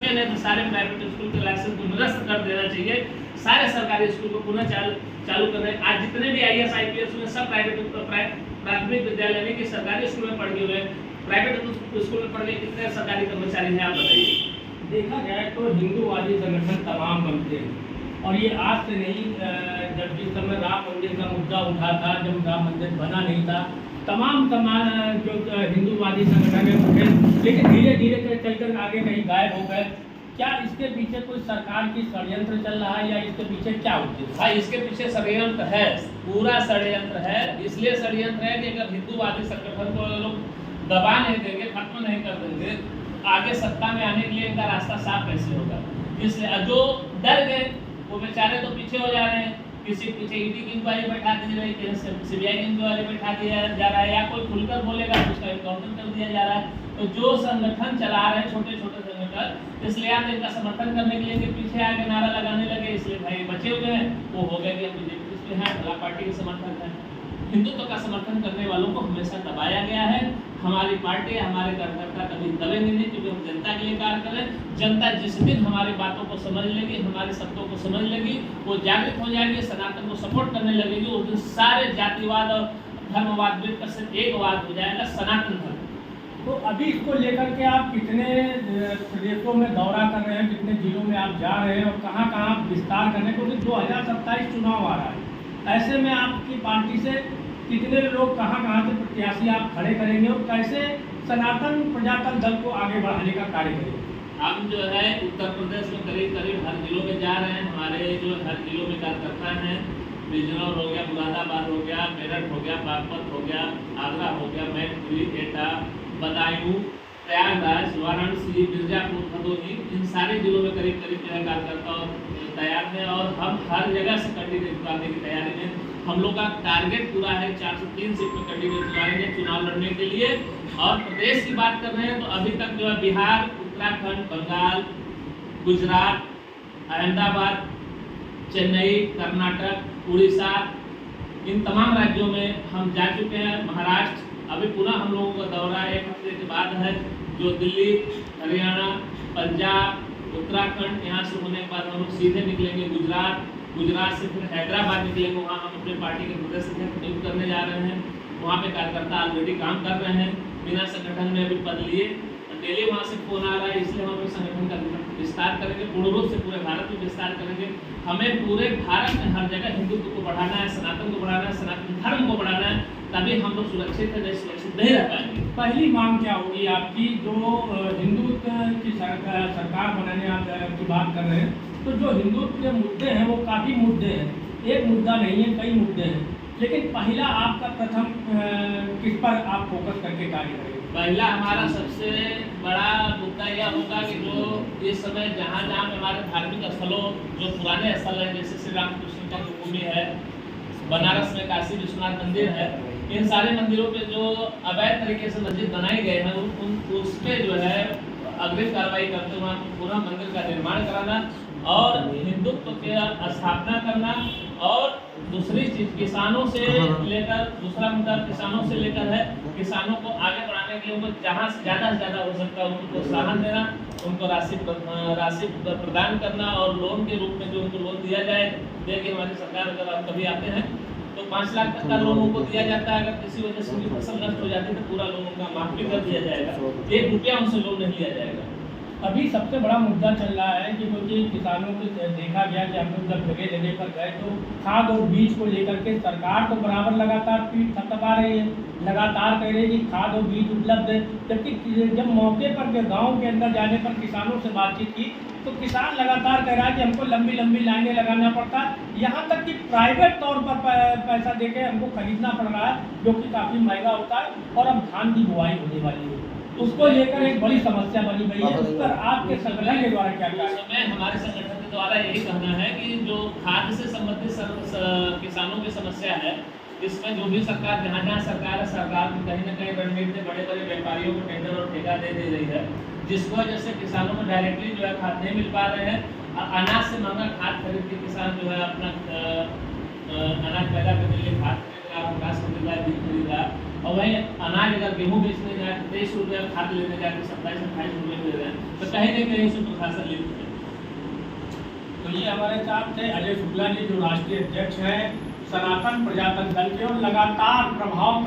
नहीं तो सारे प्राइवेट स्कूल के लाइसेंस को निरस्त कर देना चाहिए। सारे सरकारी स्कूल को पुनः चालू करना है। आज जितने भी IAS IPS में सब प्राथमिक विद्यालय में कि सरकारी स्कूल में पढ़ के हुए, प्राइवेट स्कूल में पढ़ के कितने सरकारी कर्मचारी हैं, आप बताइए। देखा जाए तो हिंदूवादी संगठन तमाम बनते हैं और ये आज से नहीं, जब जिस समय राम मंदिर का मुद्दा उठा था, जब राम मंदिर बना नहीं था, तमाम जो हिंदूवादी संगठन है उठे, लेकिन धीरे धीरे चलकर आगे कहीं गायब हो गए। क्या इसके पीछे कोई सरकार की षड्यंत्र चल रहा है या इसके पीछे क्या उद्देश्य? हाँ, इसके पीछे षड्यंत्र है, पूरा षड्यंत्र है। इसलिए षड्यंत्र है कि अगर हिंदूवादी संगठन को लोग दबा नहीं देंगे, खत्म नहीं कर देंगे, आगे सत्ता में आने के लिए इनका रास्ता साफ कैसे होगा। इसलिए जो डर गए वो बेचारे तो पीछे हो जा रहे हैं। किसी पीछे ईडी की इंक्वायरी बैठा दी रही है, CBI की इंक्वायरी बैठा दिया जा रहा है, या कोई खुलकर बोलेगा तो उसका एनकाउंटर कर दिया जा रहा है। तो जो संगठन चला रहे हैं छोटे छोटे संगठन, इसलिए आप इनका समर्थन करने के लिए इनके पीछे आके नारा लगाने लगे, इसलिए भाई बचे हुए हैं। वो हो गया कि हम बीजेपी हैं, भला पार्टी के समर्थन है। हिंदुत्व का समर्थन करने वालों को हमेशा दबाया गया है। हमारी पार्टी, हमारे कार्यकर्ता कभी दबेंगे नहीं, क्योंकि हम जनता के लिए कार्य करें। जनता जिस दिन हमारी बातों को समझ लेगी, हमारे शब्दों को समझ लेगी, वो जागृत हो जाएगी, सनातन को सपोर्ट करने लगेगी। उस दिन सारे जातिवाद और धर्मवाद मिलकर सिर्फ एक वाद हो जाएगा, सनातन धर्म। तो अभी इसको लेकर के आप कितने प्रदेशों में दौरा कर रहे हैं, कितने जिलों में आप जा रहे हैं और कहाँ कहाँ विस्तार करने, क्योंकि 2027 चुनाव आ रहा है। ऐसे में आपकी पार्टी से कितने लोग कहाँ से प्रत्याशी आप खड़े करेंगे और कैसे सनातन प्रजातंत्र दल को आगे बढ़ाने का कार्य करेंगे? हम जो है उत्तर प्रदेश में करीब हर जिलों में जा रहे हैं। हमारे जो हर जिलों में कार्यकर्ता हैं, बिजनौर हो गया, मुरादाबाद हो गया, मेरठ हो गया, बागपत हो गया, आगरा हो गया, मैनपुरी, एटा, बदायूं, प्रयागराज, वाराणसी, मिर्जापुर, भदोही, इन सारे जिलों में करीब जो है कार्यकर्ता तैयार है और हम हर जगह से कैंडिडेट उतारने की तैयारी में। हम लोग का टारगेट पूरा है, 403 सीट पर कैंडिडेट उतारेंगे चुनाव लड़ने के लिए। और प्रदेश की बात कर रहे हैं तो अभी तक जो है बिहार, उत्तराखंड, बंगाल, गुजरात, अहमदाबाद, चेन्नई, कर्नाटक, उड़ीसा, इन तमाम राज्यों में हम जा चुके हैं। महाराष्ट्र, अभी पुनः हम लोगों का दौरा 1 हफ्ते के बाद है, जो दिल्ली, हरियाणा, पंजाब, उत्तराखंड, यहाँ से होने के बाद हम लोग सीधे निकलेंगे गुजरात से फिर हैदराबाद निकलेंगे। वहाँ हम अपने पार्टी के प्रदेश अध्यक्ष नियुक्त करने जा रहे हैं। वहाँ पे कार्यकर्ता ऑलरेडी काम कर रहे हैं, बिना संगठन में अभी पद लिए। डेली वहाँ से फोन आ रहा है, इसलिए हम अपने संगठन का विस्तार करेंगे, पूर्ण रूप से पूरे भारत में विस्तार करेंगे। हमें पूरे भारत में हर जगह हिंदुत्व को बढ़ाना है, सनातन को बढ़ाना है, सनातन धर्म को बढ़ाना है, तभी हम लोग सुरक्षित है, नहीं सुरक्षित नहीं रह पाएंगे। पहली मांग क्या होगी आपकी? जो हिंदुत्व की सरकार बनाने आप की बात कर रहे हैं, तो जो हिंदुत्व के मुद्दे हैं वो काफ़ी मुद्दे हैं, एक मुद्दा नहीं है, कई मुद्दे हैं। लेकिन पहला आपका प्रथम किस पर आप फोकस करके कार्य करेंगे? पहला हमारा सबसे बड़ा मुद्दा यह होगा कि जो इस समय जहाँ हमारे धार्मिक स्थलों, जो पुराने स्थल हैं, जैसे श्री रामकृष्ण जन्मभूमि है, बनारस में काशी विश्वनाथ मंदिर है, इन सारे मंदिरों पे जो अवैध तरीके से मस्जिद बनाई गए हैं, उस पर जो है अग्रिम कार्रवाई करते हुए पुनः मंदिर का निर्माण कराना और हिंदुत्व की स्थापना करना। और दूसरी चीज किसानों से लेकर, दूसरा मुद्दा किसानों से लेकर है, किसानों को आगे बढ़ाने के लिए उनको जहाँ से ज़्यादा हो सकता है उनको प्रोत्साहन देना, उनको राशि प्रदान करना और लोन के रूप में जो उनको लोन दिया जाए। देखिए हमारी सरकार अगर आप कभी आते हैं तो 5 लाख तक का लोन उनको दिया जाता है। अगर किसी वजह से उनकी फसल नष्ट हो जाती है तो पूरा लोन उनका माफ भी कर दिया जाएगा, 1 रुपया उनसे लोन नहीं लिया जाएगा। अभी सबसे बड़ा मुद्दा चल रहा है कि क्योंकि किसानों को देखा गया कि हम लोग जब जगह पर गए तो खाद और बीज को लेकर के सरकार तो बराबर लगातार पीठ थपथपा रही है, लगातार कह रही है कि खाद और बीज उपलब्ध है, जबकि जब मौके पर गांव के अंदर जाने पर किसानों से बातचीत की तो किसान लगातार कह रहा है कि हमको लंबी लाइनें लगाना पड़ता है, यहाँ तक कि प्राइवेट तौर पर पैसा देके हमको खरीदना पड़ रहा है, जो कि काफ़ी महंगा होता है। और अब धान की बुआई होने वाली है, उसको लेकर एक बड़ी समस्या बनी गई है। उस पर आपके संगठन के द्वारा क्या मैं हमारे संगठन के द्वारा यही कहना है कि जो खाद्य से संबंधित किसानों की समस्या है, इसमें जो भी सरकार जहाँ सरकार है, सरकार कहीं ना कहीं रणनीति बड़े व्यापारियों को टेंडर और ठेका दे रही है, जिसकी वजह से किसानों को डायरेक्टली जो है खाद नहीं मिल पा रहे हैं। अनाज से महंगा खाद खरीद के किसान जो है अपना अनाज पैदा करने के लिए खाद खरीद का प्रकाश खरीद रहा है, बीज खरीद रहा है, और वहीं अनाज अगर गेहूँ बेचने जाए तो 23 रुपये, खाद लेने जाए तो 27-28 रुपये में दे रहे हैं। तो कहीं न कहीं इसमें प्रशासन लिप्त है। तो ये हमारे साथ थे अजय शुक्ला जी, जो राष्ट्रीय अध्यक्ष हैं सनातन प्रजातंत्र दल के, और लगातार प्रभाव